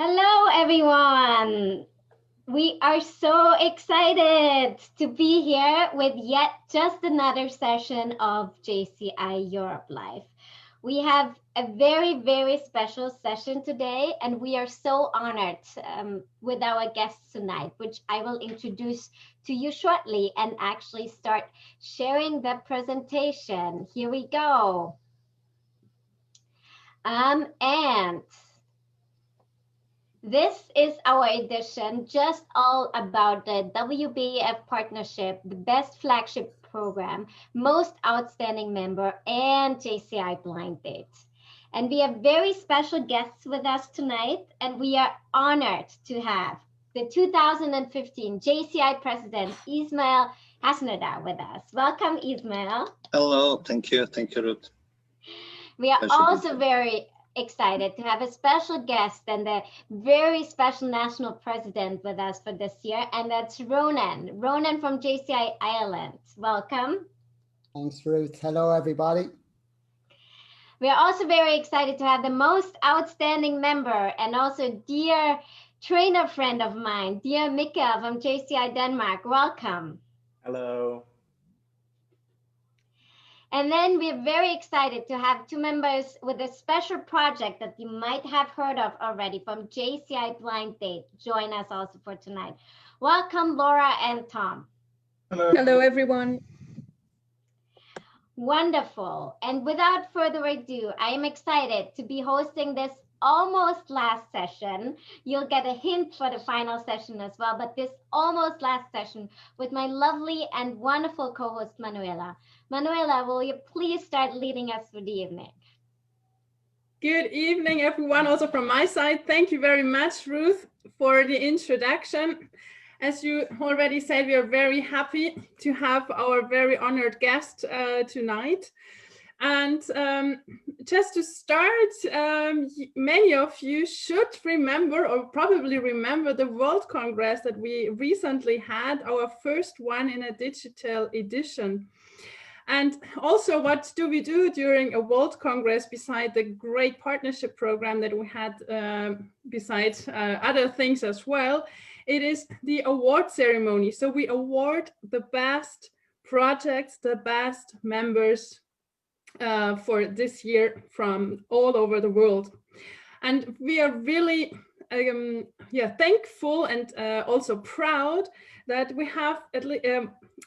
Hello, everyone. We are so excited to be here with yet just another session of JCI Europe Live. We have a very, very special session today, and we are so honored with our guests tonight, which I will introduce to you shortly and actually start sharing the presentation. Here we go. And this is our edition just all about the WBAF-Partnership, the best flagship program, most outstanding member, and JCIBlindDate. And we have very special guests with us tonight, and we are honored to have the 2015 JCI President, Ismail Hasnada, with us. Welcome, Ismail. Hello, thank you, Ruth. We are also very excited to have a special guest and a very special national president with us for this year, and that's Ronan from JCI Ireland. Welcome. Thanks, Ruth. Hello, everybody. We are also very excited to have the most outstanding member and also dear trainer friend of mine, dear Mikkel from JCI Denmark. Welcome. Hello. And then we're very excited to have two members with a special project that you might have heard of already from JCIBlindDate join us also for tonight. Welcome, Laura and Tom. Hello. Hello, everyone. Wonderful. And without further ado, I am excited to be hosting this almost last session. You'll get a hint for the final session as well, but this almost last session with my lovely and wonderful co-host, Manuela. Manuela, will you please start leading us through the evening? Good evening, everyone. Also from my side, thank you very much, Ruth, for the introduction. As you already said, we are very happy to have our very honored guest tonight. And just to start, many of you should remember or probably remember the World Congress that we recently had, our first one in a digital edition. And also, what do we do during a World Congress beside the great partnership program that we had besides other things as well? It is the award ceremony. So we award the best projects, the best members for this year from all over the world. And we are really thankful and also proud that we have at least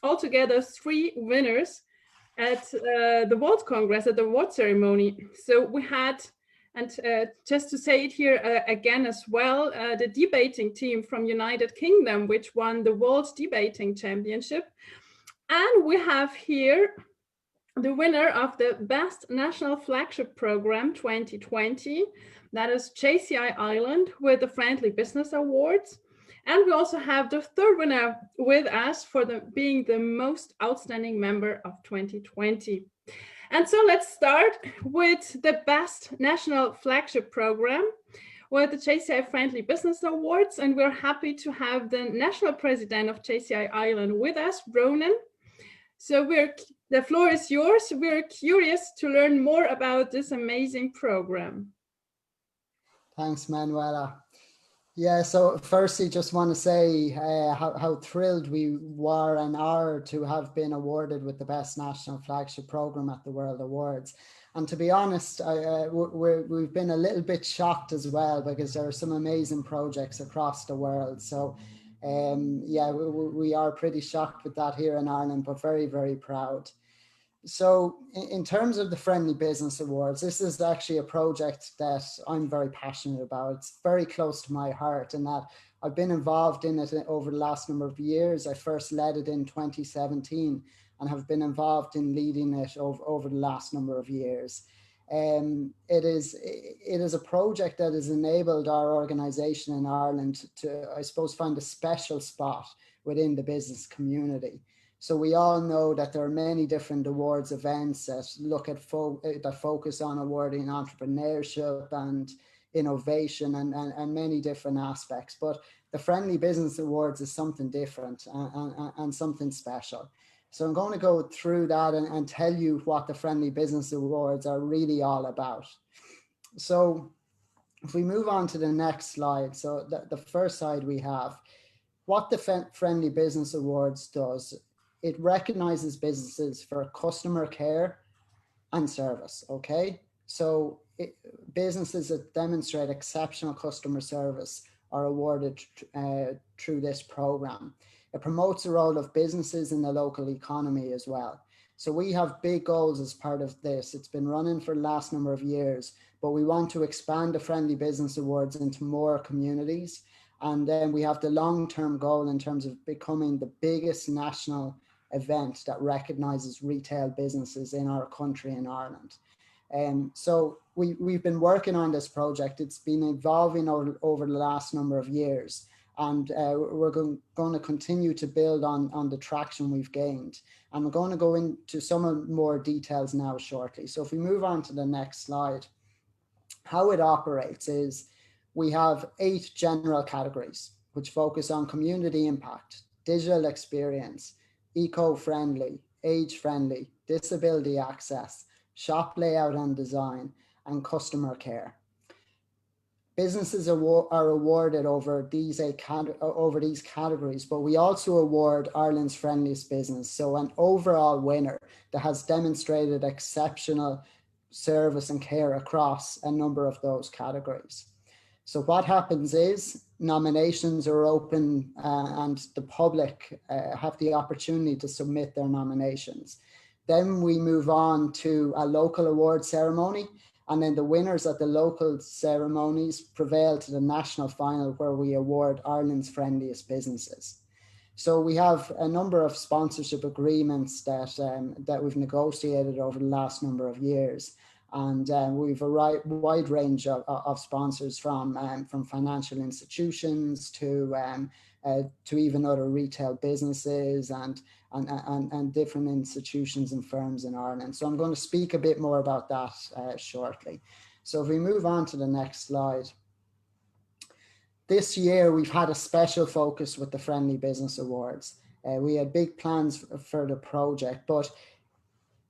altogether 3 winners at the World Congress, at the award ceremony. So we had, and just to say it here again as well, the debating team from United Kingdom, which won the World Debating Championship. And we have here the winner of the Best National Flagship Program 2020, that is JCI Ireland with the Friendly Business Awards. And we also have the 3rd winner with us for being the most outstanding member of 2020. And so let's start with the Best National Flagship Program with the JCI Friendly Business Awards. And we're happy to have the National President of JCI Ireland with us, Ronan. So the floor is yours. We're curious to learn more about this amazing program. Thanks, Manuela. Yeah, so firstly, just want to say how thrilled we were and are to have been awarded with the Best National Flagship Program at the World Awards. And to be honest, we've been a little bit shocked as well, because there are some amazing projects across the world. So yeah, we are pretty shocked with that here in Ireland, but very, very proud. So in terms of the Friendly Business Awards, this is actually a project that I'm very passionate about. It's very close to my heart, in that I've been involved in it over the last number of years. I first led it in 2017 and have been involved in leading it over the last number of years. It is a project that has enabled our organization in Ireland to, I suppose, find a special spot within the business community. So we all know that there are many different awards events that look at that focus on awarding entrepreneurship and innovation and many different aspects. But the Friendly Business Awards is something different and something special. So I'm going to go through that and tell you what the Friendly Business Awards are really all about. So If we move on to the next slide, so the first side we have, what the Friendly Business Awards does, it recognizes businesses for customer care and service, okay? So businesses that demonstrate exceptional customer service are awarded through this program. It promotes the role of businesses in the local economy as well. So we have big goals as part of this. It's been running for the last number of years, but we want to expand the Friendly Business Awards into more communities. And then we have the long-term goal in terms of becoming the biggest national event that recognizes retail businesses in our country, in Ireland. So we've been working on this project. It's been evolving over the last number of years, and we're going to continue to build on the traction we've gained. And we're going to go into some more details now shortly. So if we move on to the next slide, how it operates is we have 8 general categories, which focus on community impact, digital experience, eco-friendly, age-friendly, disability access, shop layout and design, and customer care. Businesses are awarded over these categories, but we also award Ireland's friendliest business. So an overall winner that has demonstrated exceptional service and care across a number of those categories. So what happens is nominations are open and the public have the opportunity to submit their nominations. Then we move on to a local award ceremony, and then the winners at the local ceremonies prevail to the national final, where we award Ireland's friendliest businesses. So we have a number of sponsorship agreements that we've negotiated over the last number of years. And we've a wide range of sponsors from financial institutions to even other retail businesses and different institutions and firms in Ireland. So I'm going to speak a bit more about that shortly. So if we move on to the next slide. This year, we've had a special focus with the Friendly Business Awards. We had big plans for the project, but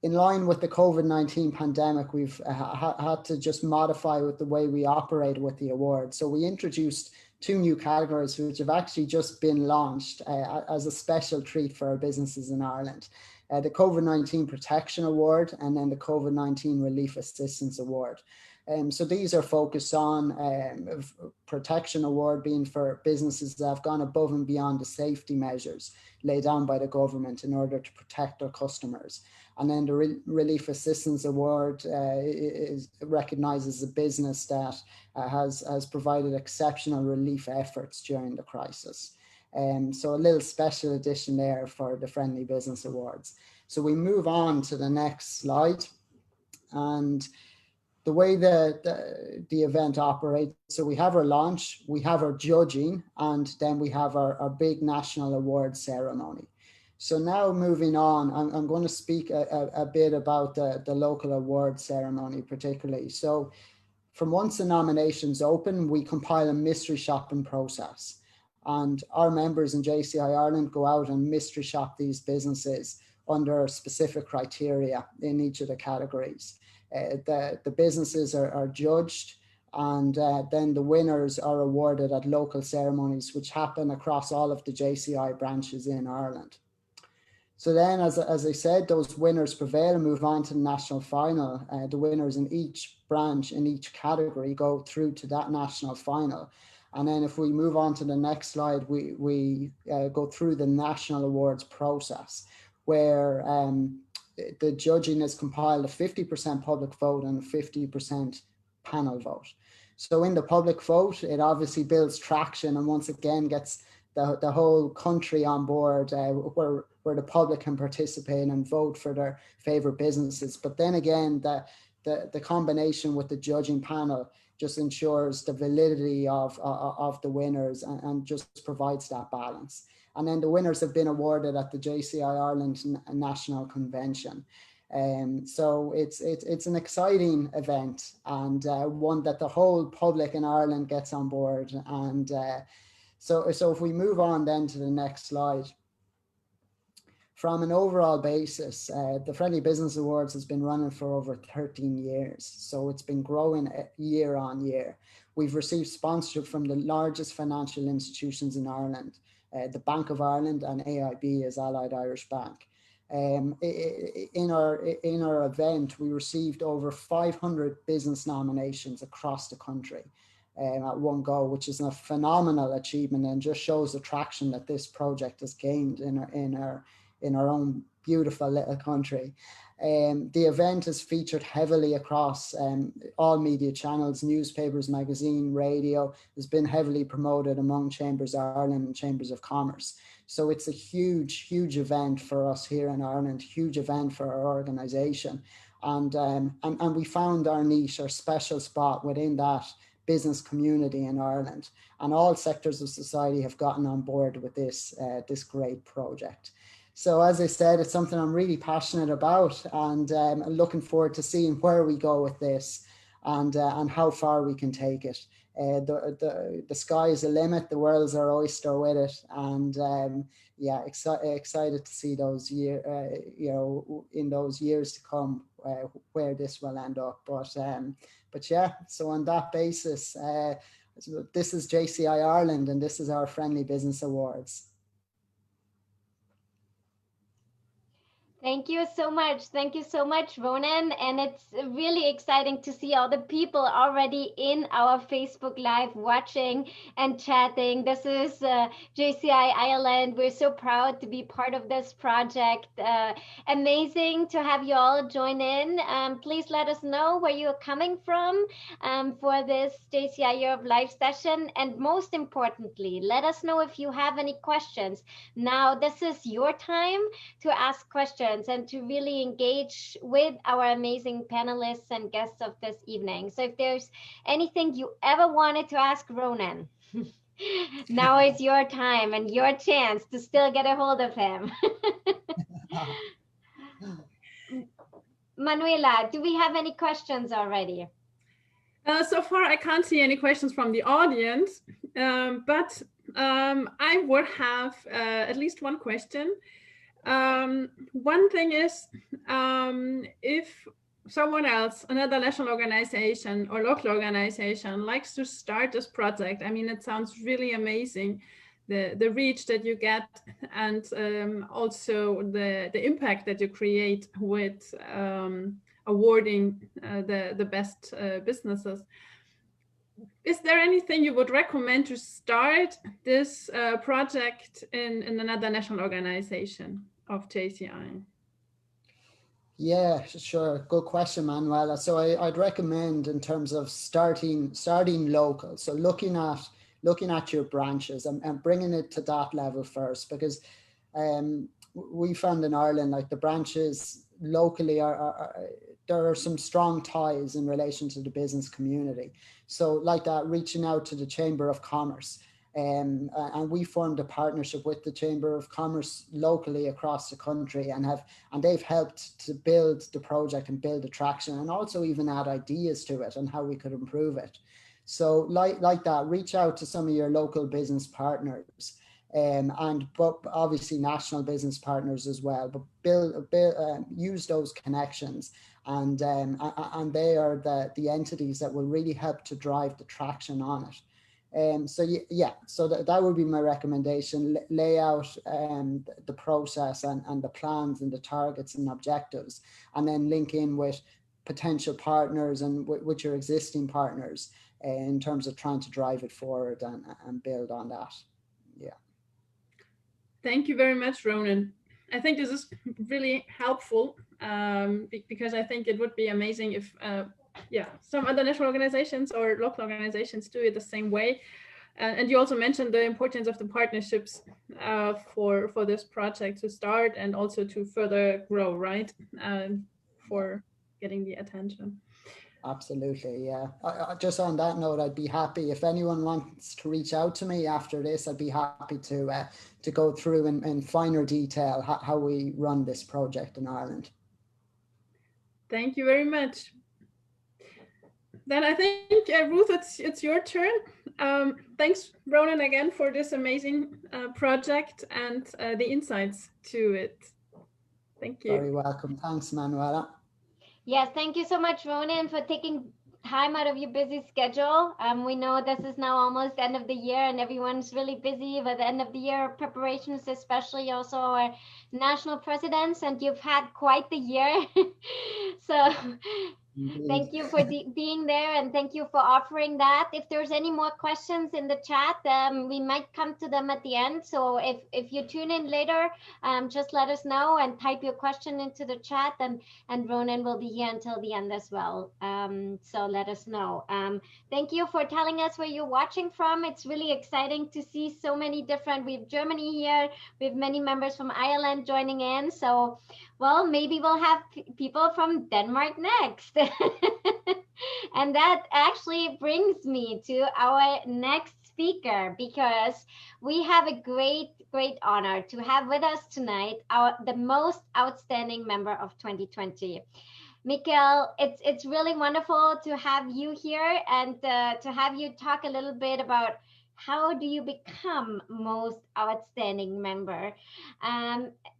in line with the COVID-19 pandemic, we've had to just modify with the way we operate with the award. So we introduced 2 new categories, which have actually just been launched as a special treat for our businesses in Ireland. The COVID-19 Protection Award and then the COVID-19 Relief Assistance Award. So these are focused on Protection Award being for businesses that have gone above and beyond the safety measures laid down by the government in order to protect their customers. And then the Relief Assistance Award recognises a business that has provided exceptional relief efforts during the crisis. So a little special edition there for the Friendly Business Awards. So we move on to the next slide. And the way the event operates, so we have our launch, we have our judging, and then we have our big national award ceremony. So now moving on, I'm going to speak a bit about the local award ceremony particularly. So from once the nominations open, we compile a mystery shopping process. And our members in JCI Ireland go out and mystery shop these businesses under specific criteria in each of the categories. The businesses are judged, and then the winners are awarded at local ceremonies, which happen across all of the JCI branches in Ireland. So then, as I said, those winners prevail and move on to the national final. The winners in each branch, in each category, go through to that national final. And then if we move on to the next slide, we go through the national awards process, where the judging is compiled a 50% public vote and a 50% panel vote. So in the public vote, it obviously builds traction and once again gets the whole country on board, where the public can participate and vote for their favorite businesses. But then again, the combination with the judging panel just ensures the validity of the winners and just provides that balance. And then the winners have been awarded at the JCI Ireland National Convention. So it's an exciting event and one that the whole public in Ireland gets on board. And so if we move on then to the next slide, From an overall basis, the Friendly Business Awards has been running for over 13 years. So it's been growing year on year. We've received sponsorship from the largest financial institutions in Ireland, the Bank of Ireland and AIB as Allied Irish Bank. In our event, we received over 500 business nominations across the country at one go, which is a phenomenal achievement and just shows the traction that this project has gained in our own beautiful little country. The event is featured heavily across all media channels, newspapers, magazine, radio. Has been heavily promoted among Chambers of Ireland and Chambers of Commerce. So it's a huge, huge event for us here in Ireland, huge event for our organisation. And we found our niche, our special spot within that business community in Ireland. And all sectors of society have gotten on board with this great project. So as I said, it's something I'm really passionate about, and I'm looking forward to seeing where we go with this and how far we can take it. The sky is the limit, the world's our oyster with it, and yeah, excited to see those in those years to come where this will end up. But yeah, so on that basis, this is JCI Ireland, and this is our Friendly Business Awards. Thank you so much. Thank you so much, Ronan. And it's really exciting to see all the people already in our Facebook Live watching and chatting. This is JCI Ireland. We're so proud to be part of this project. Amazing to have you all join in. Please let us know where you're coming from for this JCI Europe live session. And most importantly, let us know if you have any questions. Now, this is your time to ask questions and to really engage with our amazing panelists and guests of this evening. So if there's anything you ever wanted to ask Ronan, now is your time and your chance to still get a hold of him. Manuela, do we have any questions already? So far, I can't see any questions from the audience, but I would have at least one question. One thing is, if someone else, another national organization or local organization likes to start this project, I mean, it sounds really amazing, the reach that you get, and also the impact that you create with awarding the best businesses. Is there anything you would recommend to start this project in another national organization of JCI? Yeah, sure. Good question, Manuela. So I'd recommend in terms of starting local. So looking at your branches and bringing it to that level first, because we found in Ireland, like the branches locally there are some strong ties in relation to the business community. So like that, reaching out to the Chamber of Commerce. And we formed a partnership with the Chamber of Commerce locally across the country, and they've helped to build the project and build attraction, and also even add ideas to it and how we could improve it. So like that, reach out to some of your local business partners, but obviously national business partners as well. But use those connections, and they are the entities that will really help to drive the traction on it. So that would be my recommendation. Lay out the process and the plans and the targets and objectives, and then link in with potential partners and with your existing partners in terms of trying to drive it forward and build on that. Yeah. Thank you very much, Ronan. I think this is really helpful because I think it would be amazing if some other national organizations or local organizations do it the same way. And you also mentioned the importance of the partnerships for this project to start and also to further grow, right? For getting the attention. Absolutely, yeah. Just on that note, I'd be happy if anyone wants to reach out to me after this. I'd be happy to go through in finer detail how we run this project in Ireland. Thank you very much. Then I think, Ruth, it's your turn. Thanks, Ronan, again for this amazing project and the insights to it. Thank you. Very welcome. Thanks, Manuela. Yes, thank you so much, Ronan, for taking time out of your busy schedule. We know this is now almost the end of the year and everyone's really busy with the end of the year preparations, especially also our national presidents, and you've had quite the year. So thank you for being there, and thank you for offering that. If there's any more questions in the chat, we might come to them at the end. So if you tune in later, just let us know and type your question into the chat, and Ronan will be here until the end as well. So let us know. Thank you for telling us where you're watching from. It's really exciting to see so many different. We have Germany here. We have many members from Ireland joining in. So, well, maybe we'll have people from Denmark next. And that actually brings me to our next speaker, because we have a great honor to have with us tonight the most outstanding member of 2020. Mikkel, it's really wonderful to have you here and to have you talk a little bit about how do you become most outstanding member.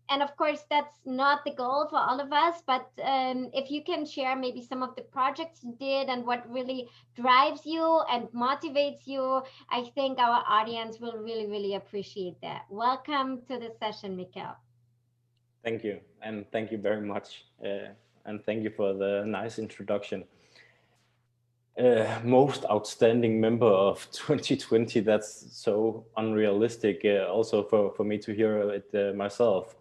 And of course, that's not the goal for all of us, but if you can share maybe some of the projects you did and what really drives you and motivates you, I think our audience will really appreciate that. Welcome to the session, Mikkel. Thank you, and thank you very much. And thank you for the nice introduction. Most outstanding member of 2020, that's so unrealistic also for me to hear it myself.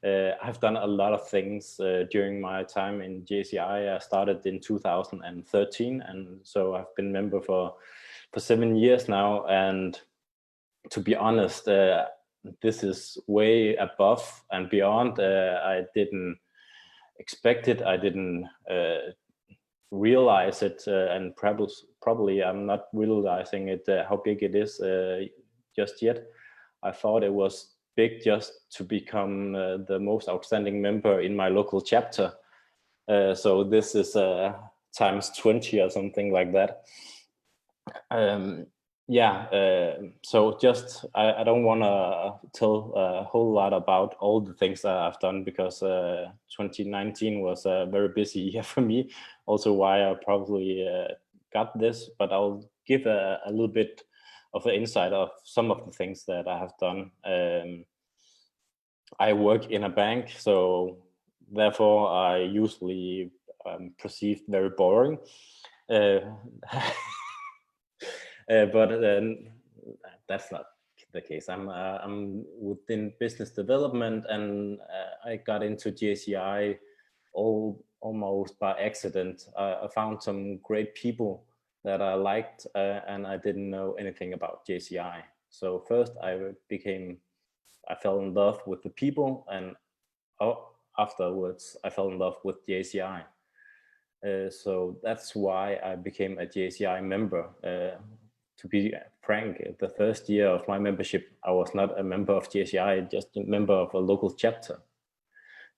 I've done a lot of things during my time in JCI. I started in 2013, and so I've been member for 7 years now. And to be honest, this is way above and beyond. I didn't expect it. I didn't realize it, and probably I'm not realizing it how big it is just yet. I thought it was big just to become the most outstanding member in my local chapter. So this is times 20 or something like that. So just I don't want to tell a whole lot about all the things that I've done, because 2019 was a very busy year for me, also why I probably got this, but I'll give a little bit of an insight of some of the things that I have done. I work in a bank, so therefore I usually perceived very boring. But that's not the case. I'm within business development, and I got into JCI almost by accident. I found some great people that I liked, and I didn't know anything about JCI. So first I fell in love with the people, and afterwards I fell in love with JCI. So that's why I became a JCI member. To be frank, the first year of my membership, I was not a member of JCI, just a member of a local chapter.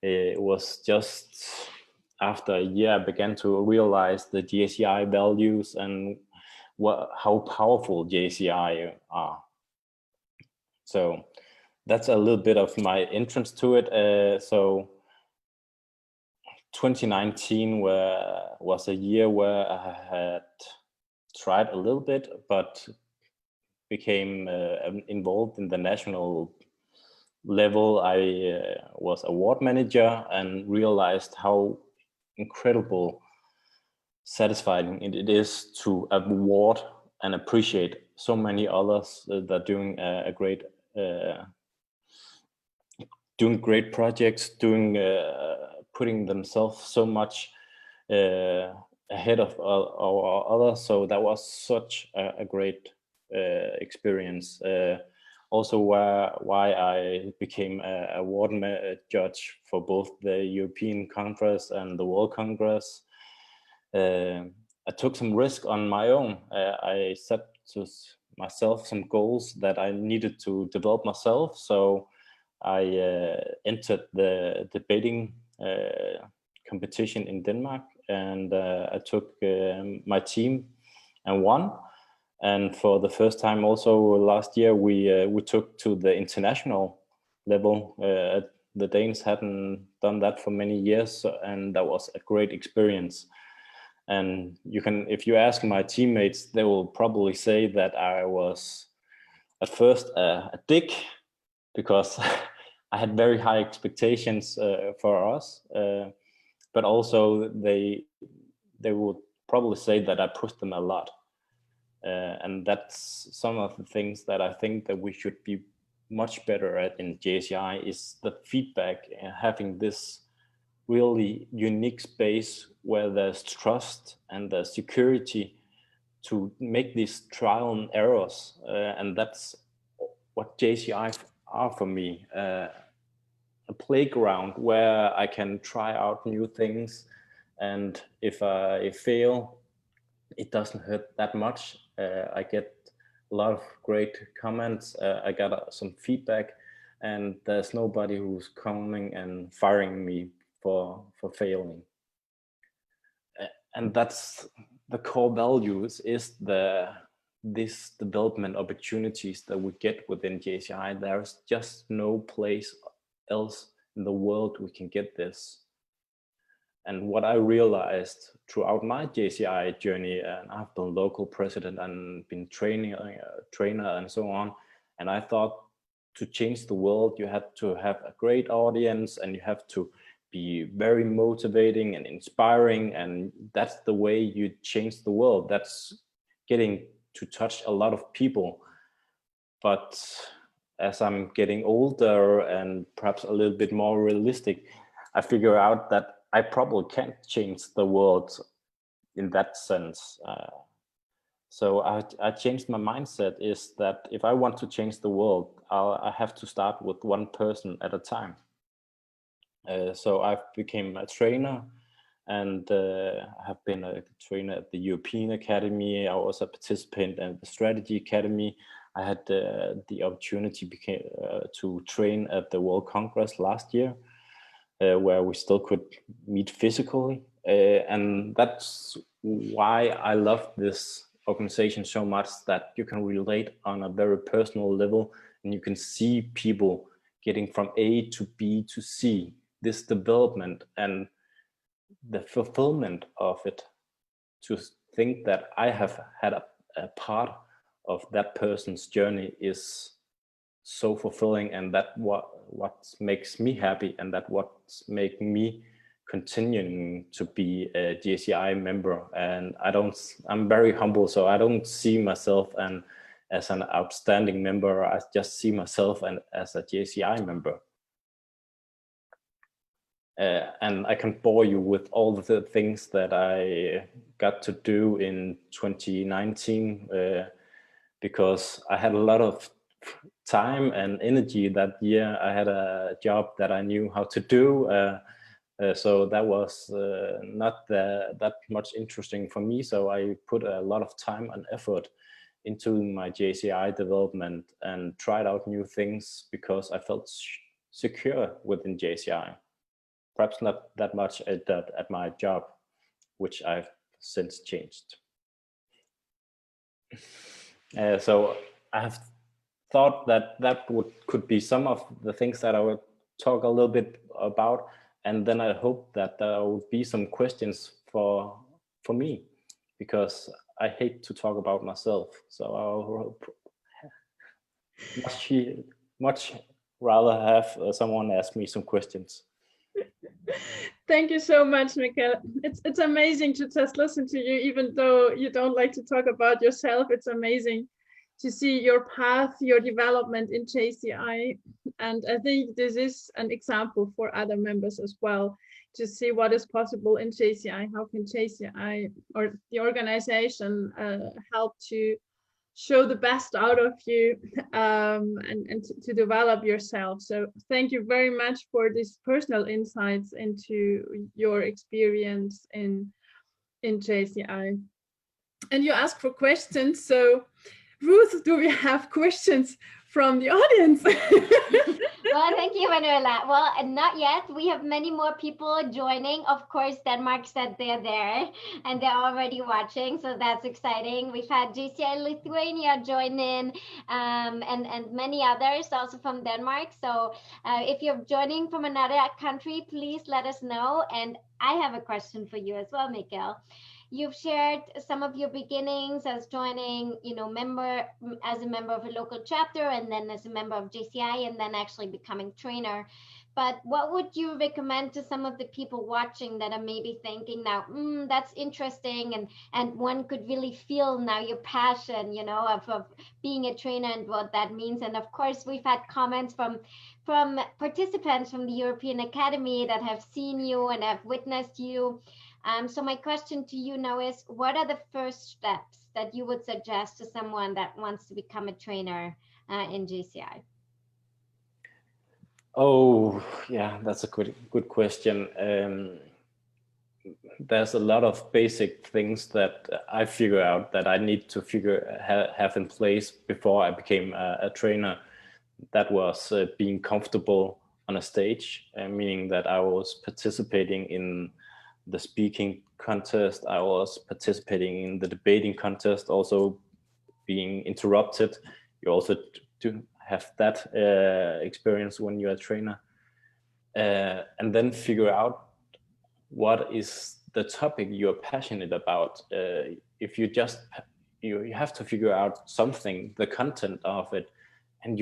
It was just after a year I began to realize the JCI values and how powerful JCI are. So that's a little bit of my entrance to it. So 2019 was a year where I had tried a little bit, but became involved in the national level. I was award manager and realized how incredible satisfying it is to award and appreciate so many others that are doing doing great projects, putting themselves so much ahead of our others. So that was such a great experience. Also why I became a award judge for both the European Congress and the World Congress. I took some risk on my own. I set to myself some goals that I needed to develop myself. So I entered the debating competition in Denmark, and I took my team and won. And for the first time also last year, we took to the international level the Danes hadn't done that for many years, and that was a great experience. And if you ask my teammates, they will probably say that I was at first a dick, because I had very high expectations for us, but also they would probably say that I pushed them a lot. And that's some of the things that I think that we should be much better at in JCI, is the feedback, and having this really unique space where there's trust and there's security to make these trial and errors. And that's what JCI are for me, a playground where I can try out new things. And if I fail, it doesn't hurt that much. I get a lot of great comments. I got some feedback, and there's nobody who's coming and firing me for failing. And that's the core values, is this development opportunities that we get within JCI. There's just no place else in the world we can get this. And what I realized throughout my JCI journey, and I've been local president and been trainer and so on, and I thought to change the world, you have to have a great audience, and you have to be very motivating and inspiring, and that's the way you change the world. That's getting to touch a lot of people. But as I'm getting older and perhaps a little bit more realistic, I figure out that I probably can't change the world in that sense. So I changed my mindset, is that if I want to change the world, I have to start with one person at a time. So I became a trainer, and have been a trainer at the European Academy. I was a participant at the Strategy Academy. I had the opportunity to train at the World Congress last year, where we still could meet physically. And that's why I love this organization so much, that you can relate on a very personal level, and you can see people getting from A to B to C, this development and the fulfillment of it. To think that I have had a part of that person's journey is so fulfilling, and that what makes me happy, and that what's making me continuing to be a JCI member. And I'm very humble, so I don't see myself as an outstanding member. I just see myself as a JCI member. And I can bore you with all the things that I got to do in 2019, because I had a lot of time and energy that year. I had a job that I knew how to do, so that was not that much interesting for me. So I put a lot of time and effort into my JCI development and tried out new things, because I felt secure within JCI. Perhaps not that much at my job, which I've since changed. So I have thought that could be some of the things that I would talk a little bit about, and then I hope that there will be some questions for me, because I hate to talk about myself. So I'll much rather have someone ask me some questions. Thank you so much, Mikael. It's amazing to just listen to you, even though you don't like to talk about yourself. It's amazing to see your path, your development in JCI. And I think this is an example for other members as well, to see what is possible in JCI. How can JCI or the organization help to show the best out of you, and to develop yourself. So thank you very much for these personal insights into your experience in JCI. And you asked for questions. So Ruth, do we have questions from the audience? Well, thank you, Manuela. Well, not yet. We have many more people joining. Of course, Denmark said they're there and they're already watching, so that's exciting. We've had JCI Lithuania join in, and many others also from Denmark. So if you're joining from another country, please let us know. And I have a question for you as well, Mikael. You've shared some of your beginnings as joining, as a member of a local chapter, and then as a member of JCI, and then actually becoming trainer. But what would you recommend to some of the people watching that are maybe thinking now, that's interesting, and one could really feel now your passion, of being a trainer and what that means. And of course, we've had comments from participants from the European Academy that have seen you and have witnessed you. So my question to you now is, what are the first steps that you would suggest to someone that wants to become a trainer in JCI? Oh, yeah, that's a good question. There's a lot of basic things that I figure out that I need to have in place before I became a trainer. That was being comfortable on a stage, meaning that I was participating in the speaking contest, I was participating in the debating contest, also being interrupted. You also do have that experience when you're a trainer. And then figure out what is the topic you're passionate about. If you have to figure out something, the content of it, and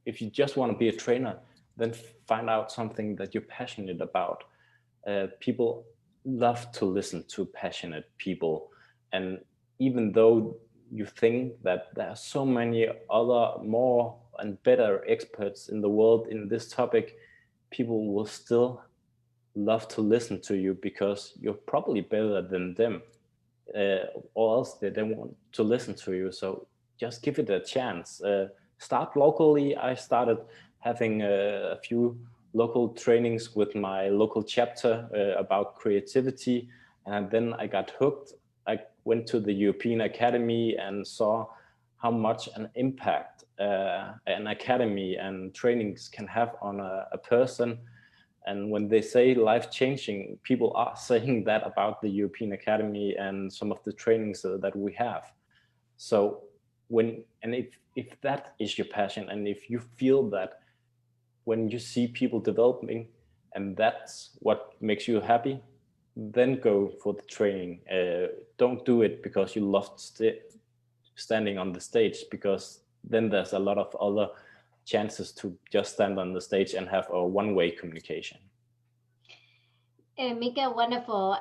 if you just want to be a trainer, then find out something that you're passionate about. People love to listen to passionate people. And even though you think that there are so many other more and better experts in the world in this topic, people will still love to listen to you because you're probably better than them, or else they don't want to listen to you. So just give it a chance. Start locally. I started having a few local trainings with my local chapter about creativity, and then I got hooked. I went to the European Academy and saw how much an impact an academy and trainings can have on a person. And when they say life-changing, people are saying that about the European Academy and some of the trainings that we have. So if that is your passion, and if you feel that when you see people developing and that's what makes you happy, then go for the training. Don't do it because you love standing on the stage, because then there's a lot of other chances to just stand on the stage and have a one-way communication. Mika, wonderful.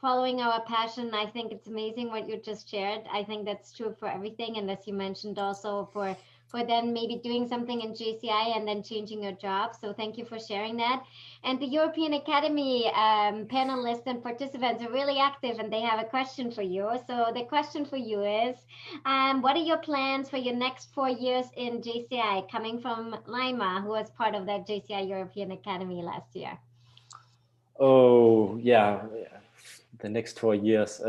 Following our passion, I think it's amazing what you just shared. I think that's true for everything. And as you mentioned, also for then maybe doing something in JCI and then changing your job. So thank you for sharing that. And the European Academy panelists and participants are really active, and they have a question for you. So the question for you is, what are your plans for your next 4 years in JCI, coming from Laima, who was part of that JCI European Academy last year? Oh, yeah. The next 4 years.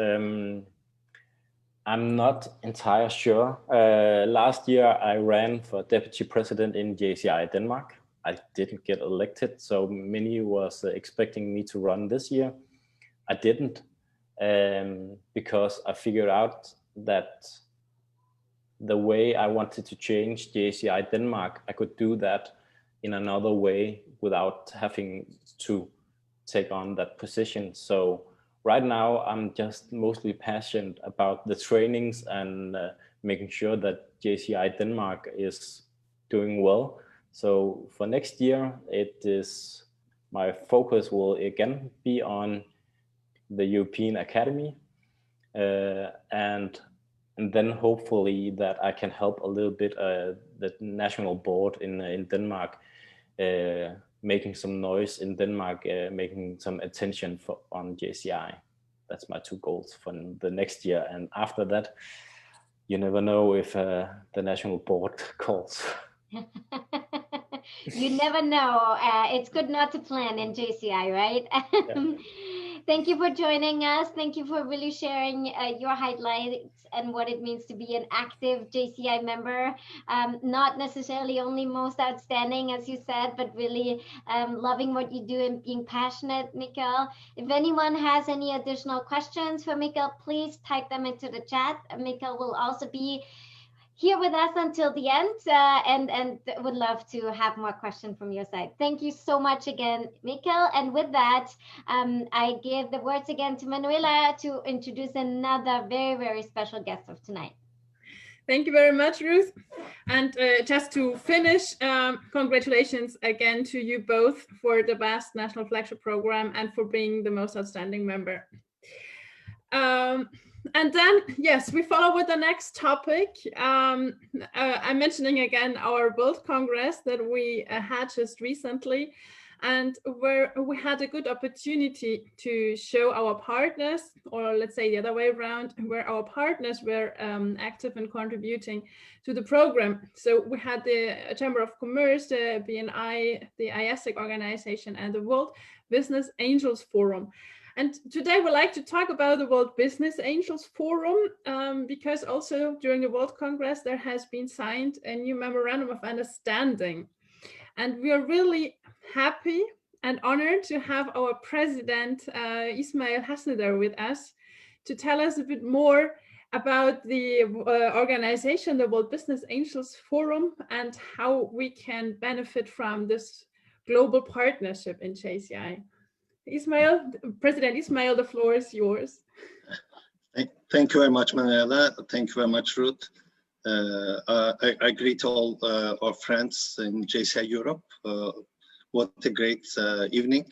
I'm not entirely sure. Last year, I ran for deputy president in JCI Denmark. I didn't get elected, so many was expecting me to run this year. I didn't, because I figured out that the way I wanted to change JCI Denmark, I could do that in another way without having to take on that position. So right now, I'm just mostly passionate about the trainings and making sure that JCI Denmark is doing well. So for next year, my focus will again be on the European Academy, and then hopefully that I can help a little bit the national board in Denmark, making some noise in Denmark, making some attention on JCI. That's my 2 goals for the next year. And after that, you never know if the national board calls. You never know. It's good not to plan in JCI, right? Yeah. Thank you for joining us. Thank you for really sharing your highlights and what it means to be an active JCI member. Not necessarily only most outstanding, as you said, but really loving what you do and being passionate, Mikkel. If anyone has any additional questions for Mikkel, please type them into the chat. Mikkel will also be here with us until the end, and would love to have more questions from your side. Thank you so much again, Mikkel. And with that, I give the words again to Manuela to introduce another very, very special guest of tonight. Thank you very much, Ruth. And just to finish, congratulations again to you both for the best National Flagship Program and for being the most outstanding member. And then, yes, we follow with the next topic. I'm mentioning again our World Congress that we had just recently, and where we had a good opportunity to show our partners, or let's say the other way around, where our partners were active and contributing to the program. So we had the Chamber of Commerce, the BNI, the IASIC organization, and the World Business Angels Forum. And today we'd like to talk about the World Business Angels Forum, because also during the World Congress, there has been signed a new memorandum of understanding. And we are really happy and honored to have our president, Ismail Hasneder, with us to tell us a bit more about the organization, the World Business Angels Forum, and how we can benefit from this global partnership in JCI. Ismail, President Ismail, the floor is yours. Thank you very much, Manuela. Thank you very much, Ruth. I greet all our friends in JCI Europe. What a great evening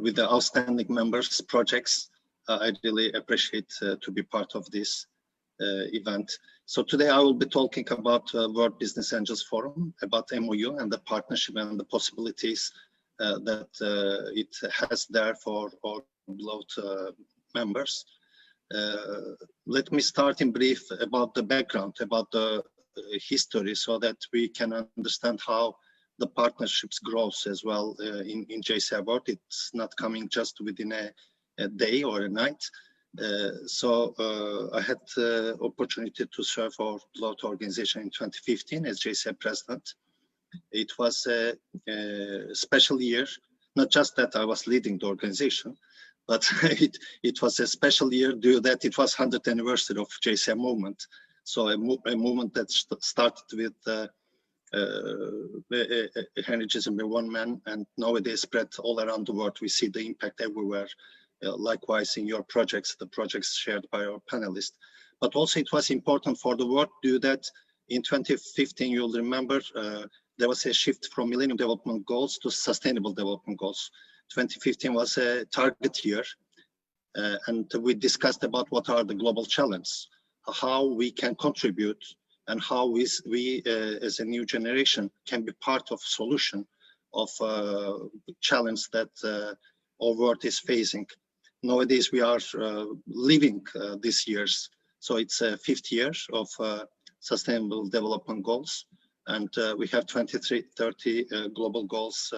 with the outstanding members, projects. I really appreciate to be part of this event. So today I will be talking about World Business Angels Forum, about MOU and the partnership and the possibilities that it has there for our beloved members. Let me start in brief about the background, about the history, so that we can understand how the partnerships grows as well in JCI World. It's not coming just within a day or a night. I had the opportunity to serve our beloved organization in 2015 as JCI president. It was a special year, not just that I was leading the organization, but it was a special year due to that it was 100th anniversary of JCI movement. So a movement that started with Henry Kissinger, one man, and nowadays spread all around the world. We see the impact everywhere. Likewise in your projects, the projects shared by our panelists. But also it was important for the world to do that. In 2015, you'll remember, there was a shift from Millennium Development Goals to Sustainable Development Goals. 2015 was a target year, and we discussed about what are the global challenges, how we can contribute, and how we as a new generation can be part of solution of challenge that our world is facing. Nowadays we are living these years, so it's a 5th year of Sustainable Development Goals. And we have 2030 global goals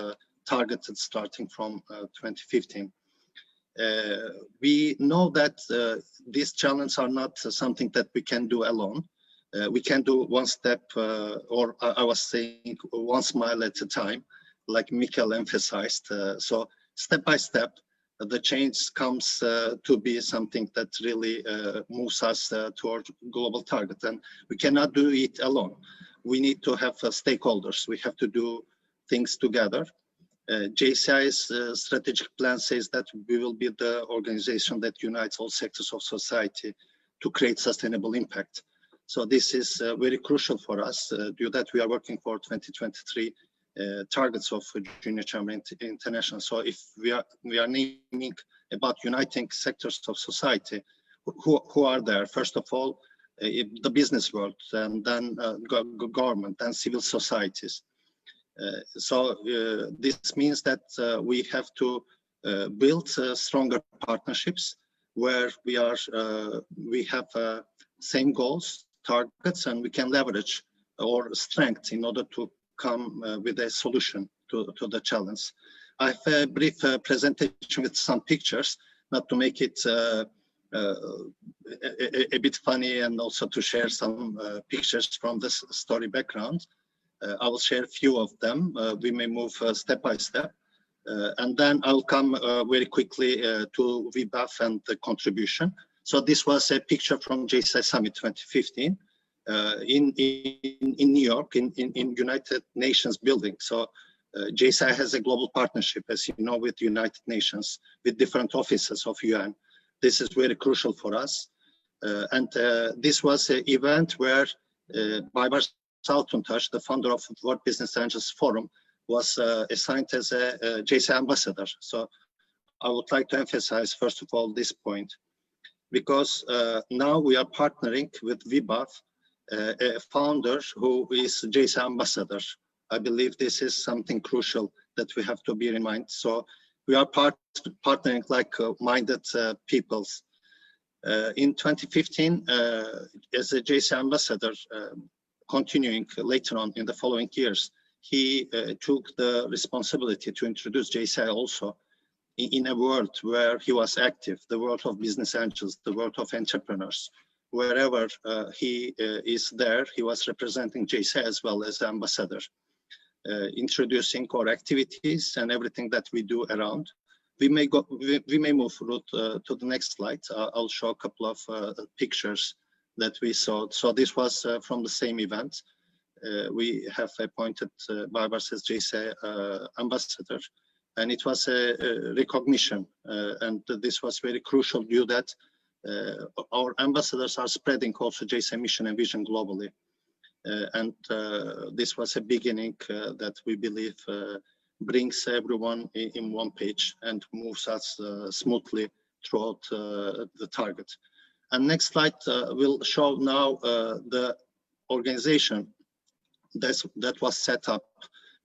targeted starting from 2015. We know that these challenges are not something that we can do alone. We can do one step, or I was saying one smile at a time, like Mikkel emphasized. So step by step, the change comes to be something that really moves us toward global target. And we cannot do it alone. We need to have stakeholders. We have to do things together. JCI's strategic plan says that we will be the organization that unites all sectors of society to create sustainable impact. So this is very crucial for us. Due to that, we are working for 2023 targets of Junior Chamber International. So if we are naming about uniting sectors of society, who are there? First of all, the business world, and then government and civil societies. This means that we have to build stronger partnerships where we have same goals, targets, and we can leverage our strength in order to come with a solution to the challenge. I have a brief presentation with some pictures. not to make it a bit funny, and also to share some pictures from this story background. I will share a few of them. We may move step by step. And then I'll come very quickly to WBAF and the contribution. So this was a picture from JCI Summit 2015 in New York, in United Nations building. So JCI has a global partnership, as you know, with United Nations, with different offices of UN. This is very crucial for us. And this was an event where Baybars Altuntaş, the founder of the World Business Angels Forum, was assigned as a JCI ambassador. So I would like to emphasize, first of all, this point, because now we are partnering with WBAF, a founder who is JCI ambassador. I believe this is something crucial that we have to bear in mind. So we are partnering like-minded peoples. In 2015, as a JCI ambassador, continuing later on in the following years, he took the responsibility to introduce JCI also in a world where he was active, the world of business angels, the world of entrepreneurs. Wherever he is there, he was representing JCI as well as ambassador, introducing our activities and everything that we do around. We may move to the next slide. I'll show a couple of pictures that we saw. So this was from the same event. We have appointed Baybars as JCI ambassador, and it was a recognition. And this was very crucial due that our ambassadors are spreading also JCI mission and vision globally. And this was a beginning that we believe brings everyone in one page and moves us smoothly throughout the target. And next slide will show now the organization that was set up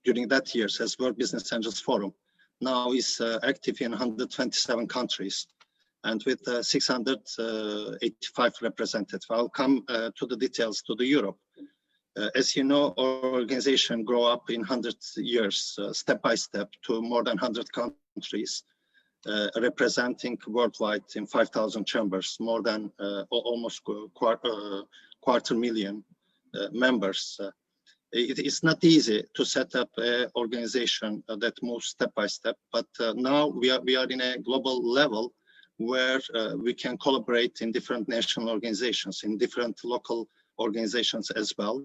during that year as World Business Angels Forum. Now is active in 127 countries and with 685 representatives. I'll come to the details to the Europe. As you know, our organization grew up in 100 years, step by step, to more than 100 countries, representing worldwide in 5,000 chambers, more than almost quarter million members. It is not easy to set up an organization that moves step by step, but now we are in a global level where we can collaborate in different national organizations, in different local organizations as well.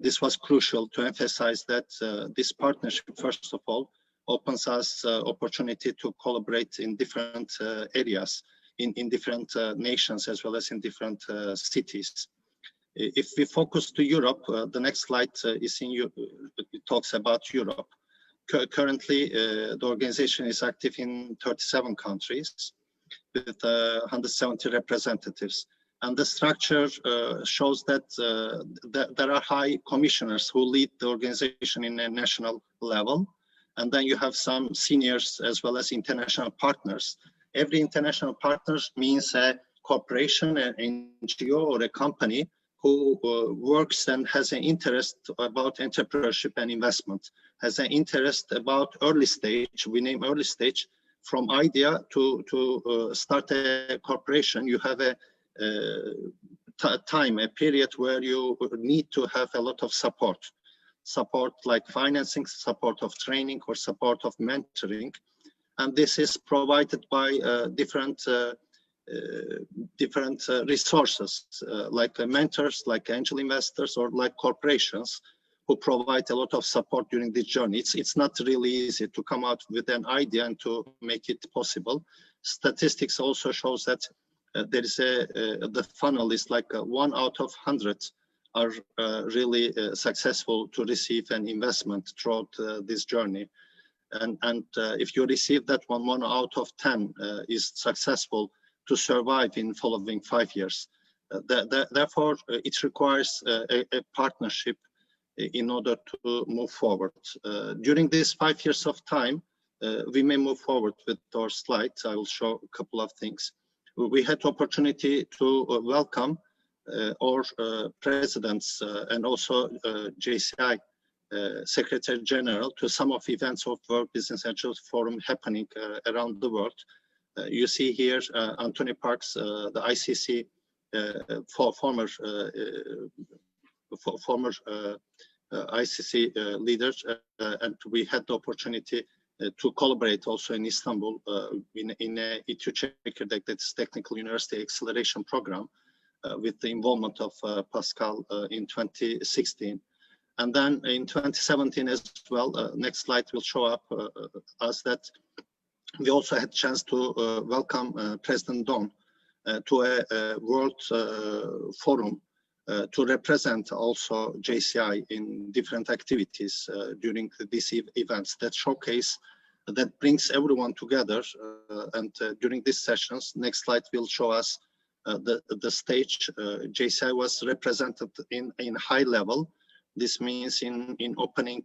This was crucial to emphasize that this partnership, first of all, opens us opportunity to collaborate in different areas, in different nations, as well as in different cities. If we focus to Europe, the next slide is it talks about Europe. Currently, the organization is active in 37 countries with 170 representatives. And the structure shows that there are high commissioners who lead the organization in a national level. And then you have some seniors as well as international partners. Every international partner means a corporation, an NGO, or a company who works and has an interest about entrepreneurship and investment, has an interest about early stage. We name early stage from idea to start a corporation. You have a time, a period where you need to have a lot of support like financing, support of training, or support of mentoring. And this is provided by different resources, like mentors, like angel investors, or like corporations who provide a lot of support during this journey. It's not really easy to come out with an idea and to make it possible. Statistics also shows that there is the funnel is like 1 out of 100 are really successful to receive an investment throughout this journey. And if you receive that 1 out of 10 is successful to survive in following 5 years. Therefore, it requires a partnership in order to move forward. During these 5 years of time, we may move forward with our slides. I will show a couple of things. We had opportunity to welcome our presidents and also JCI Secretary General to some of events of World Business Angels Forum happening around the world. You see here Anthony Parks, the ICC former ICC leaders, and we had the opportunity to collaborate also in Istanbul in a İTÜ Çekirdek, that's Technical University Acceleration Program, with the involvement of Pascal in 2016. And then in 2017 as well, next slide will show up us that we also had a chance to welcome President Don to a world forum to represent also JCI in different activities during these events that showcase, that brings everyone together. And during these sessions, next slide will show us the stage. JCI was represented in high level. This means in opening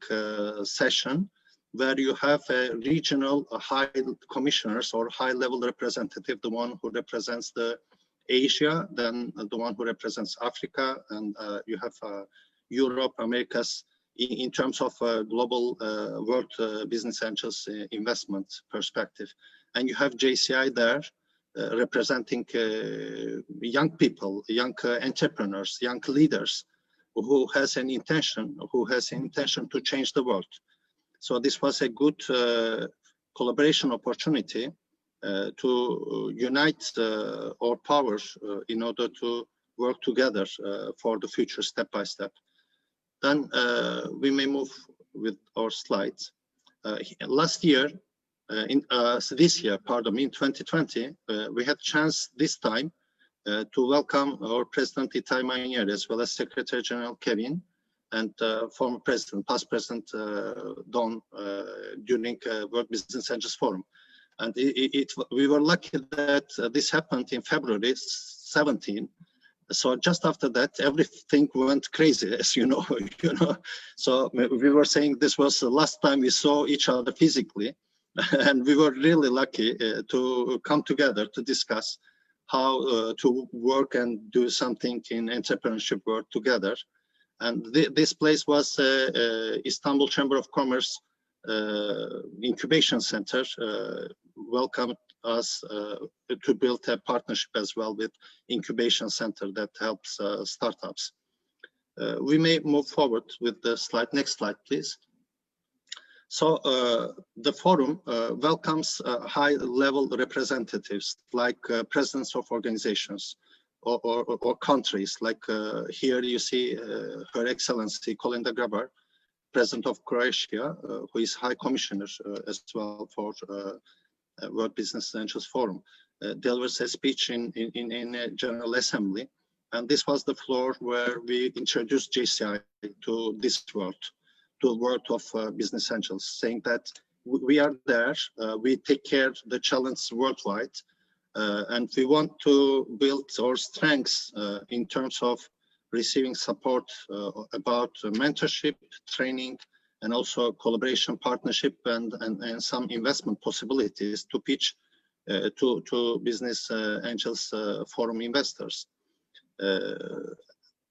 session, where you have a regional high commissioners or high level representative, the one who represents the Asia, then the one who represents Africa, and you have Europe, Americas, in terms of global world business angels investment perspective. And you have JCI there representing young people, young entrepreneurs, young leaders who has an intention to change the world. So this was a good collaboration opportunity to unite our powers in order to work together for the future step by step. Then we may move with our slides. Last year, this year, pardon me, in 2020, we had chance this time to welcome our President Itay Manieri, as well as Secretary General Kevin, and former President, past President Don, during World Business Angels Forum. And we were lucky that this happened in February 17. So just after that, everything went crazy, as you know. So we were saying this was the last time we saw each other physically, and we were really lucky to come together to discuss how to work and do something in entrepreneurship work together. And this place was Istanbul Chamber of Commerce Incubation Center, welcomed us to build a partnership as well with Incubation Center that helps startups. We may move forward with the slide. Next slide, please. So the forum welcomes high-level representatives like presidents of organizations or countries. Like here you see Her Excellency Kolinda Grabar, President of Croatia, who is High Commissioner as well for World Business Angels Forum, delivers a speech in a General Assembly. And this was the floor where we introduced JCI to this world, to the world of business angels, saying that we are there, we take care of the challenge worldwide, and we want to build our strengths in terms of receiving support about mentorship, training, and also collaboration, partnership, and some investment possibilities to pitch to business angels forum investors.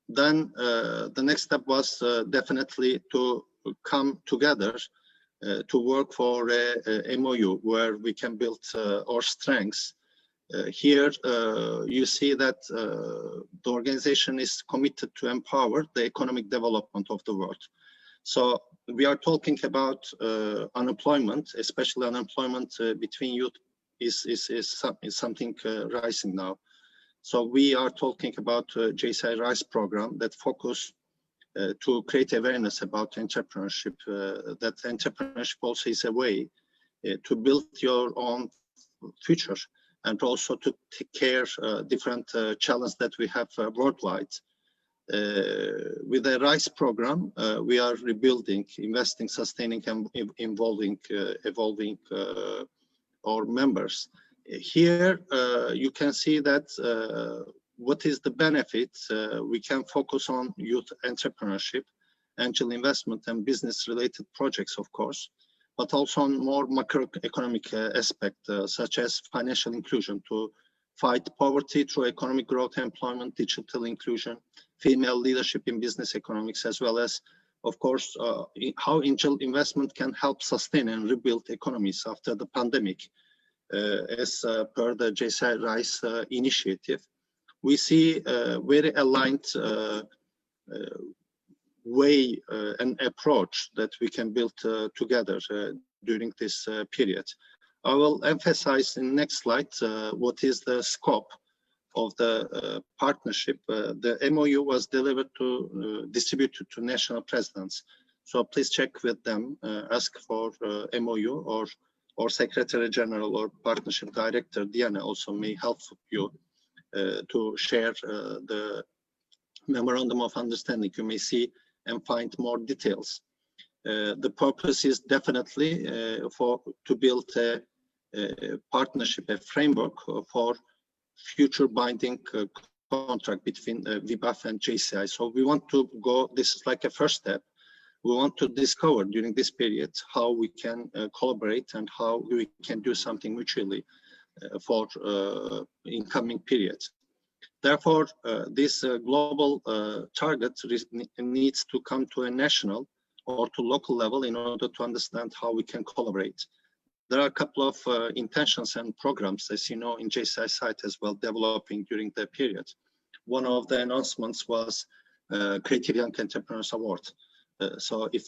Then the next step was definitely to come together to work for a MOU where we can build our strengths. Here you see that the organization is committed to empower the economic development of the world. So we are talking about unemployment, especially unemployment between youth is something rising now. So we are talking about JCI RISE program that focus to create awareness about entrepreneurship, that entrepreneurship also is a way to build your own future and also to take care different challenges that we have worldwide. With the RISE program, we are rebuilding, investing, sustaining, and evolving our members. Here you can see that what is the benefit. We can focus on youth entrepreneurship, angel investment, and business-related projects, of course, but also on more macroeconomic aspect, such as financial inclusion to fight poverty through economic growth, employment, digital inclusion, female leadership in business economics, as well as, of course, how angel investment can help sustain and rebuild economies after the pandemic. as per the JCI RISE initiative. We see a very aligned way and approach that we can build together during this period. I will emphasize in the next slide what is the scope of the partnership. The MOU was delivered to distributed to national presidents. So please check with them, ask for MOU, or Secretary General or Partnership Director Diana also may help you to share the memorandum of understanding. You may see and find more details. The purpose is definitely to build a partnership, a framework for future binding contract between WBAF and JCI. So we want to go, this is like a first step. We want to discover during this period how we can collaborate and how we can do something mutually for incoming periods. Therefore, this global target needs to come to a national or to local level in order to understand how we can collaborate. There are a couple of intentions and programs, as you know, in JCI site as well, developing during the period. One of the announcements was Creative Young Entrepreneurs Award. So if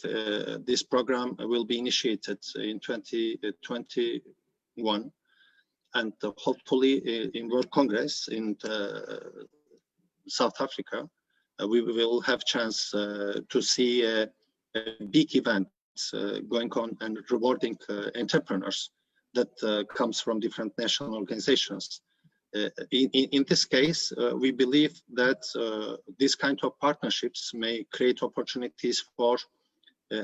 this program will be initiated in 2021, and hopefully in World Congress in South Africa, we will have chance to see a big event going on and rewarding entrepreneurs that comes from different national organizations. In this case, we believe that these kind of partnerships may create opportunities for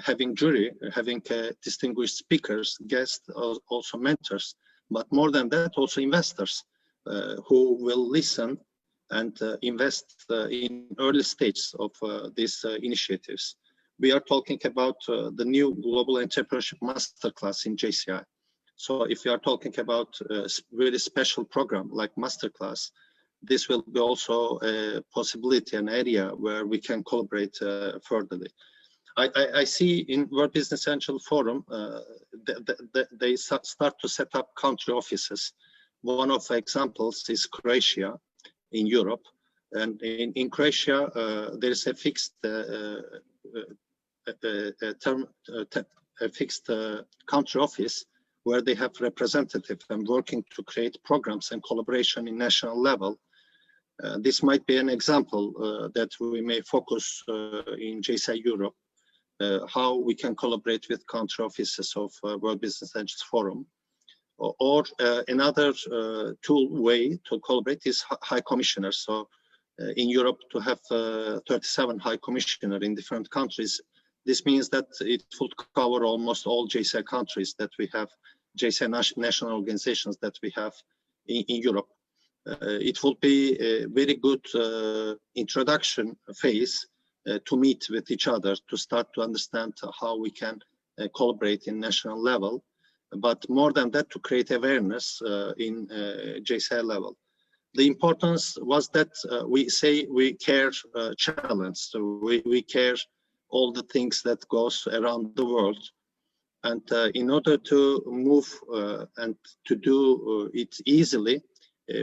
having jury, having distinguished speakers, guests, also mentors, but more than that, also investors who will listen and invest in early stages of these initiatives. We are talking about the new Global Entrepreneurship Masterclass in JCI. So if we are talking about a really special program like Masterclass, this will be also a possibility, an area where we can collaborate furtherly. I see in World Business Angel Forum, they start to set up country offices. One of the examples is Croatia in Europe. And in Croatia, there is a fixed country office where they have representatives and working to create programs and collaboration in national level. This might be an example that we may focus in JCI Europe, how we can collaborate with country offices of World Business Angels Forum. Or another way to collaborate is high commissioners. So in Europe, to have 37 high commissioners in different countries, this means that it would cover almost all JCI countries that we have, JCI national organizations that we have in Europe. It will be a very good introduction phase to meet with each other, to start to understand how we can collaborate in national level, but more than that, to create awareness in JCI level. The importance was that we say we care challenge, so we care all the things that goes around the world. And in order to move and to do it easily,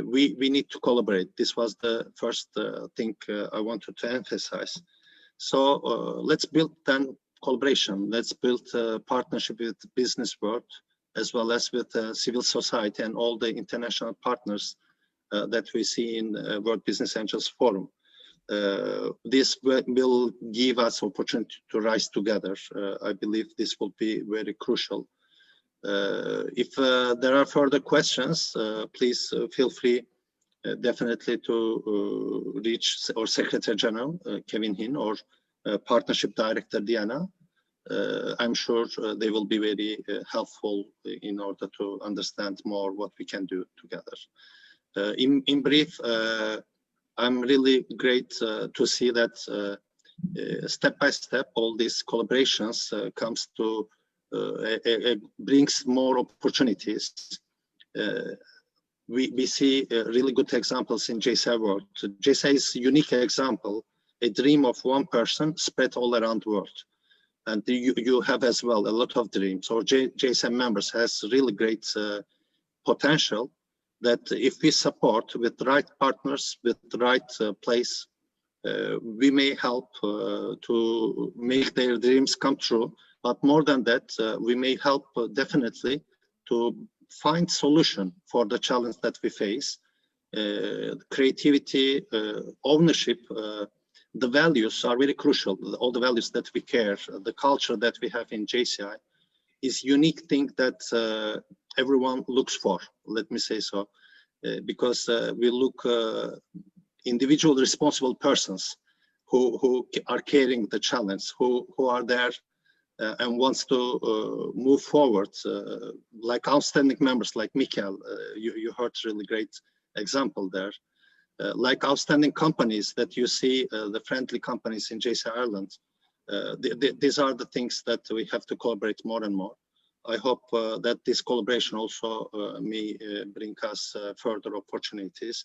we need to collaborate. This was the first thing I wanted to emphasize. So let's build then collaboration. Let's build a partnership with the business world, as well as with civil society and all the international partners that we see in World Business Angels Forum. This will give us opportunity to rise together. I believe this will be very crucial. If there are further questions, please feel free definitely to reach our Secretary General, Kevin Hin, or Partnership Director, Diana. I'm sure they will be very helpful in order to understand more what we can do together. In brief, I'm really great to see that step by step, all these collaborations comes to brings more opportunities. We see really good examples in JCI world. JCI is a unique example, a dream of one person spread all around the world. And you have as well a lot of dreams. Or JCI members has really great potential that if we support with the right partners, with the right place, we may help to make their dreams come true. But more than that, we may help definitely to find solution for the challenge that we face. Creativity, ownership, the values are very crucial. All the values that we care, the culture that we have in JCI is unique thing that everyone looks for, let me say so, because we look individual responsible persons who are carrying the challenge, who are there and wants to move forward, like outstanding members like Mikkel. You heard really great example there. Like outstanding companies that you see, the friendly companies in JCI Ireland. These are the things that we have to collaborate more and more. I hope that this collaboration also may bring us further opportunities.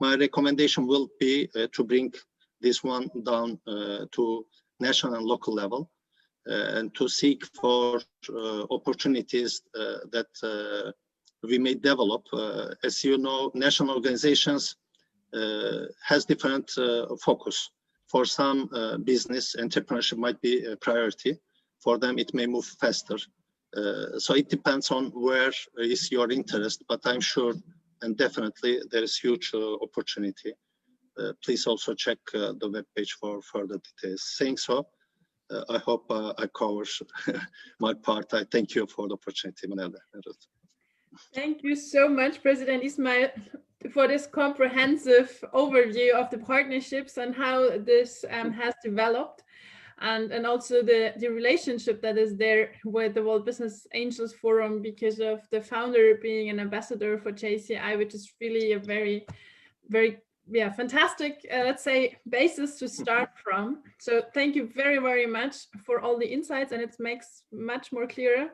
My recommendation will be to bring this one down to national and local level and to seek for opportunities that we may develop. As you know, national organizations has different focus. For some, business entrepreneurship might be a priority. For them, it may move faster. So it depends on where is your interest, but I'm sure and definitely there is huge opportunity. Please also check the webpage for further details. Saying so, I hope I cover my part. I thank you for the opportunity, Manela. Thank you so much, President Ismail, for this comprehensive overview of the partnerships and how this has developed, and also the relationship that is there with the World Business Angels Forum because of the founder being an ambassador for JCI, which is really a very, very fantastic, let's say, basis to start from. So thank you very, very much for all the insights, and it makes much more clearer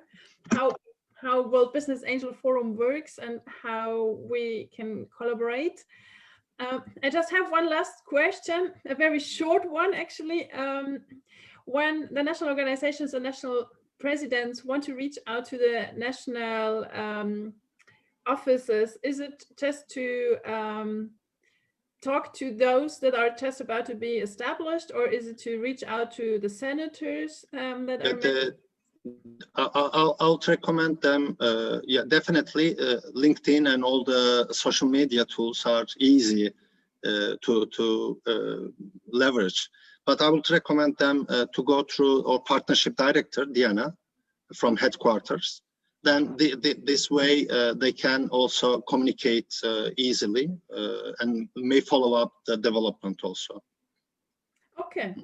how World Business Angel Forum works and how we can collaborate. I just have one last question, a very short one actually. When the national organizations and national presidents want to reach out to the national offices, is it just to talk to those that are just about to be established, or is it to reach out to the senators that are I'll recommend them. Yeah, definitely. LinkedIn and all the social media tools are easy to leverage. But I would recommend them to go through our partnership director, Diana, from headquarters. Then this way they can also communicate easily and may follow up the development also. Okay.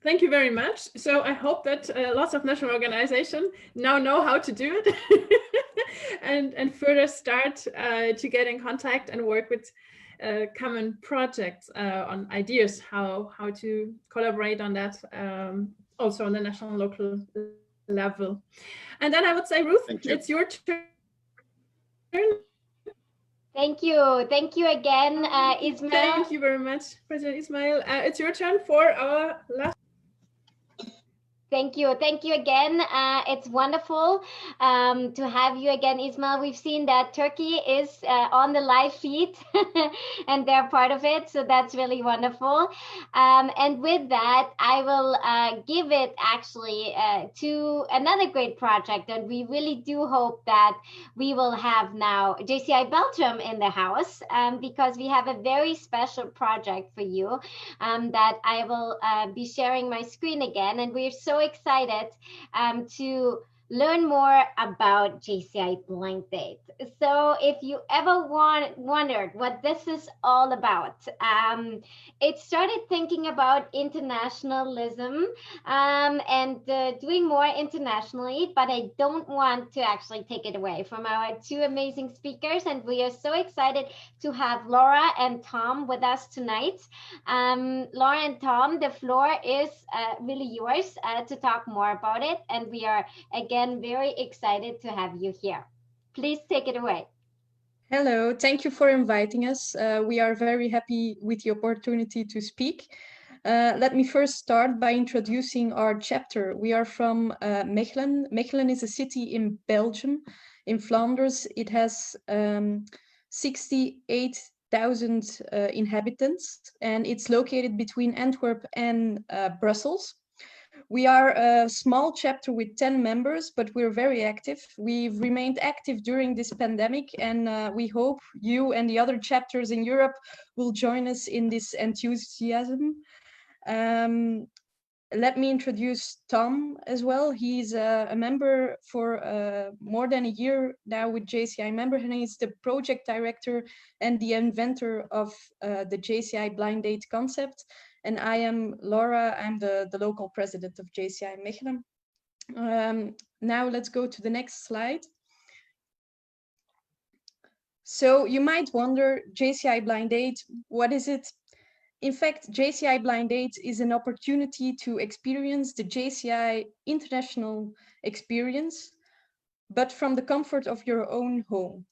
Thank you very much. So I hope that lots of national organizations now know how to do it and further start to get in contact and work with common projects on ideas, how to collaborate on that also on the national and local level. And then I would say, Ruth, it's your turn. Thank you. Thank you again, Ismail. Thank you very much, President Ismail. It's your turn for our last. Thank you. Thank you again. It's wonderful to have you again, Ismail. We've seen that Turkey is on the live feed and they're part of it. So that's really wonderful. And with that, I will give it actually to another great project. And we really do hope that we will have now JCI Belgium in the house because we have a very special project for you that I will be sharing my screen again. And we're so excited to learn more about JCIBlindDate. So if you ever wondered what this is all about, it started thinking about internationalism and doing more internationally, but I don't want to actually take it away from our two amazing speakers. And we are so excited to have Laura and Tom with us tonight. Laura and Tom, the floor is really yours to talk more about it. And we are, again, very excited to have you here. Please take it away. Hello, thank you for inviting us. We are very happy with the opportunity to speak. Let me first start by introducing our chapter. We are from Mechelen. Mechelen is a city in Belgium. in Flanders. It has 68,000 inhabitants, and it's located between Antwerp and Brussels. We are a small chapter with 10 members, but we're very active. We've remained active during this pandemic, and we hope you and the other chapters in Europe will join us in this enthusiasm. Let me introduce Tom as well. He's a member for more than a year now with JCI member, and he's the project director and the inventor of the JCI Blind Date concept. And I am Laura, I'm the local president of JCI Mechelen. Now let's go to the next slide. So you might wonder, JCI Blind Date, what is it? In fact, JCI Blind Date is an opportunity to experience the JCI international experience, but from the comfort of your own home.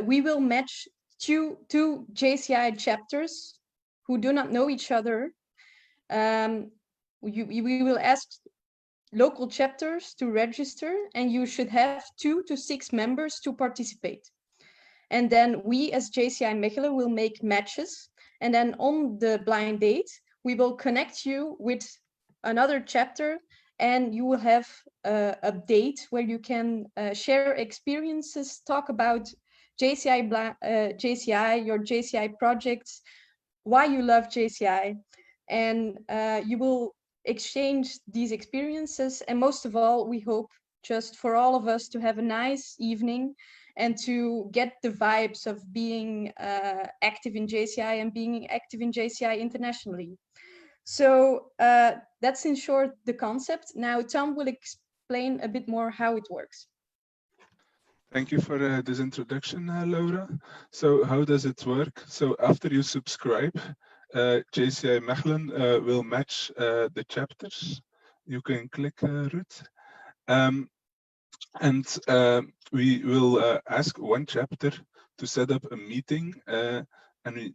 We will match two JCI chapters who do not know each other. We will ask local chapters to register, and you should have 2 to 6 members to participate. And then we as JCI Mechelen will make matches. And then on the blind date, we will connect you with another chapter, and you will have a date where you can share experiences, talk about JCI, your JCI projects, why you love JCI, and you will exchange these experiences. And most of all, we hope just for all of us to have a nice evening and to get the vibes of being active in JCI and being active in JCI internationally. So that's in short the concept. Now Tom will explain a bit more how it works. Thank you for this introduction, Laura. So how does it work? So after you subscribe, JCI Mechelen will match the chapters. You can click Ruth. And we will ask one chapter to set up a meeting, and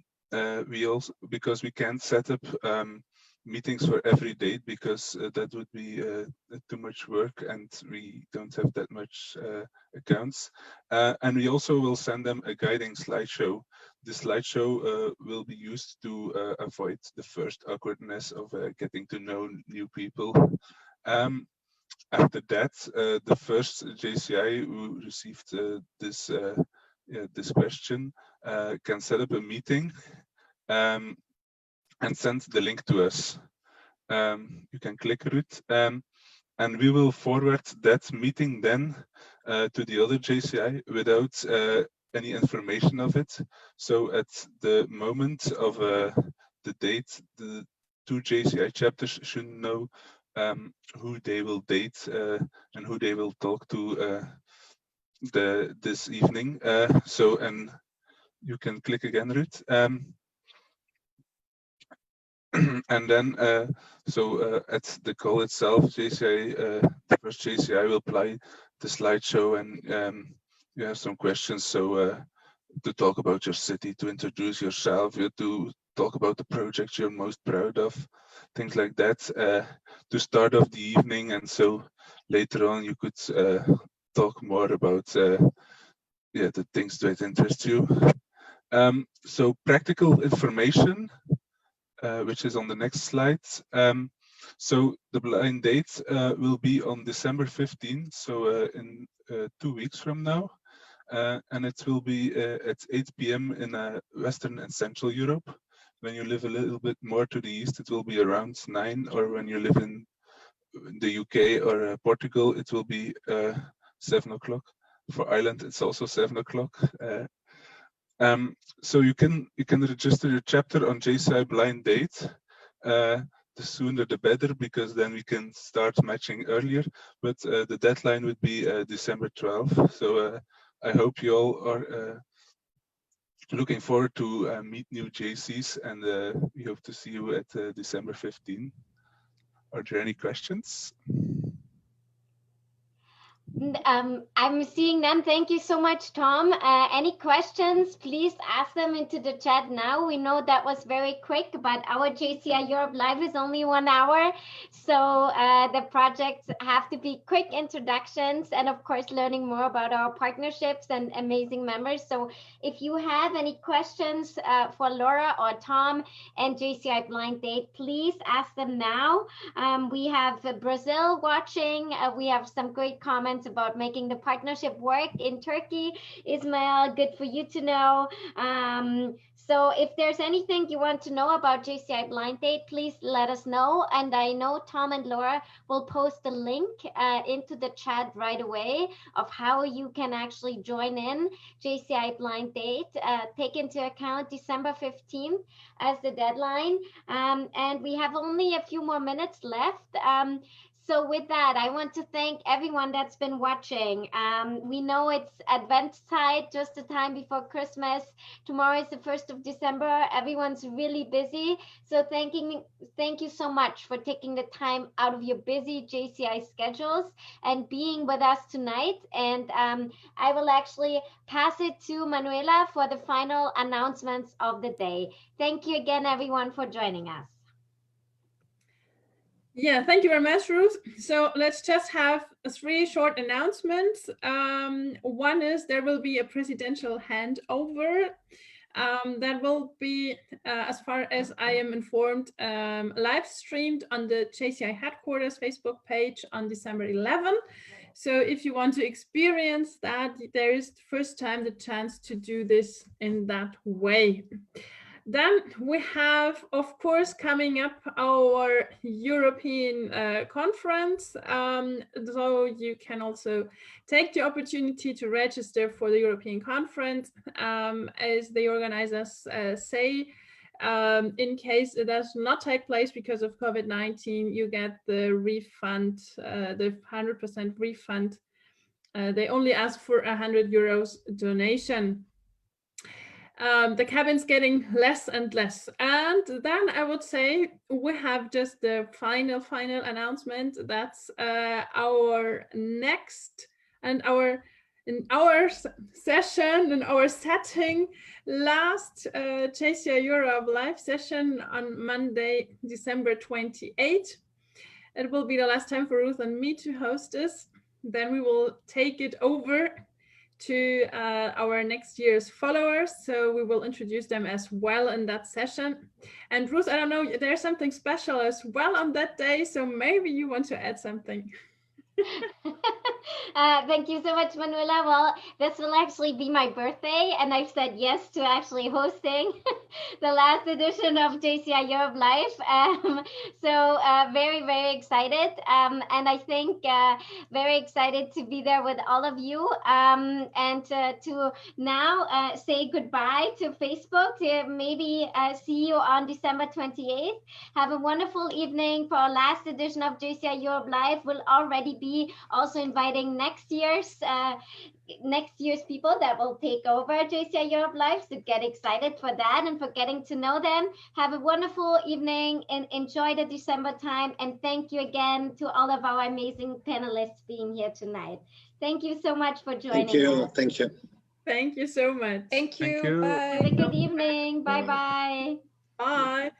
we also, because we can't set up meetings for every date, because that would be too much work and we don't have that much accounts. And we also will send them a guiding slideshow. The slideshow will be used to avoid the first awkwardness of getting to know new people. After that, the first JCI who received this question can set up a meeting and send the link to us. You can click Ruth, and we will forward that meeting then to the other JCI without any information of it. So at the moment of the date, the 2 JCI chapters should know who they will date and who they will talk to this evening. So, and you can click again, Ruth. And then, at the call itself, JCI, the first JCI will play the slideshow, and you have some questions. So to talk about your city, to introduce yourself, to talk about the project you're most proud of, things like that, to start off the evening. And so later on, you could talk more about the things that interest you. So practical information, which is on the next slide. So the blind date will be on December 15th, so in 2 weeks from now. And it will be at 8 p.m. in Western and Central Europe. When you live a little bit more to the east, it will be around 9, or when you live in the UK or Portugal, it will be 7 o'clock. For Ireland, it's also 7 o'clock. So you can register your chapter on JCIBlindDate. The sooner the better, because then we can start matching earlier. But the deadline would be December 12th. So I hope you all are looking forward to meet new JCs, and we hope to see you at December 15th. Are there any questions? I'm seeing them. Thank you so much, Tom. Any questions, please ask them into the chat now. We know that was very quick, but our JCI Europe Live is only 1 hour. So the projects have to be quick introductions and, of course, learning more about our partnerships and amazing members. So if you have any questions for Laura or Tom and JCI Blind Date, please ask them now. We have Brazil watching. We have some great comments about making the partnership work in Turkey. Ismail, good for you to know. So if there's anything you want to know about JCI Blind Date, please let us know. And I know Tom and Laura will post the link into the chat right away of how you can actually join in JCI Blind Date. Take into account December 15th as the deadline. And we have only a few more minutes left. So with that, I want to thank everyone that's been watching. We know it's Advent side, just the time before Christmas. Tomorrow is the 1st of December. Everyone's really busy. So thank you so much for taking the time out of your busy JCI schedules and being with us tonight. And I will actually pass it to Manuela for the final announcements of the day. Thank you again, everyone, for joining us. Yeah, thank you very much, Ruth. So let's just have 3 short announcements. One is there will be a presidential handover that will be, as far as I am informed, live streamed on the JCI headquarters Facebook page on December 11. So if you want to experience that, there is the first time the chance to do this in that way. Then we have, of course, coming up our European conference. So you can also take the opportunity to register for the European conference. As the organizers say, in case it does not take place because of COVID-19, you get the refund, the 100% refund. They only ask for €100 donation. The cabin's getting less and less. And then I would say we have just the final announcement. That's our next and our session and our setting last JCI Europe live session on Monday, December 28th. It will be the last time for Ruth and me to host this. Then we will take it over to our next year's followers. So we will introduce them as well in that session. And Ruth, I don't know, there's something special as well on that day. So maybe you want to add something. Thank you so much, Manuela. Well, this will actually be my birthday, and I've said yes to actually hosting the last edition of JCI Europe Live. So very, very excited. And I think very excited to be there with all of you and to now say goodbye to Facebook, to maybe see you on December 28th. Have a wonderful evening for our last edition of JCI Europe Live. We'll already be also inviting next year's people that will take over JCI Europe Live. So get excited for that and for getting to know them. Have a wonderful evening and enjoy the December time. And thank you again to all of our amazing panelists being here tonight. Thank you so much for joining us. Thank you. Thank you so much. Thank you. Thank you. Bye. Have a good evening. Bye-bye. Bye.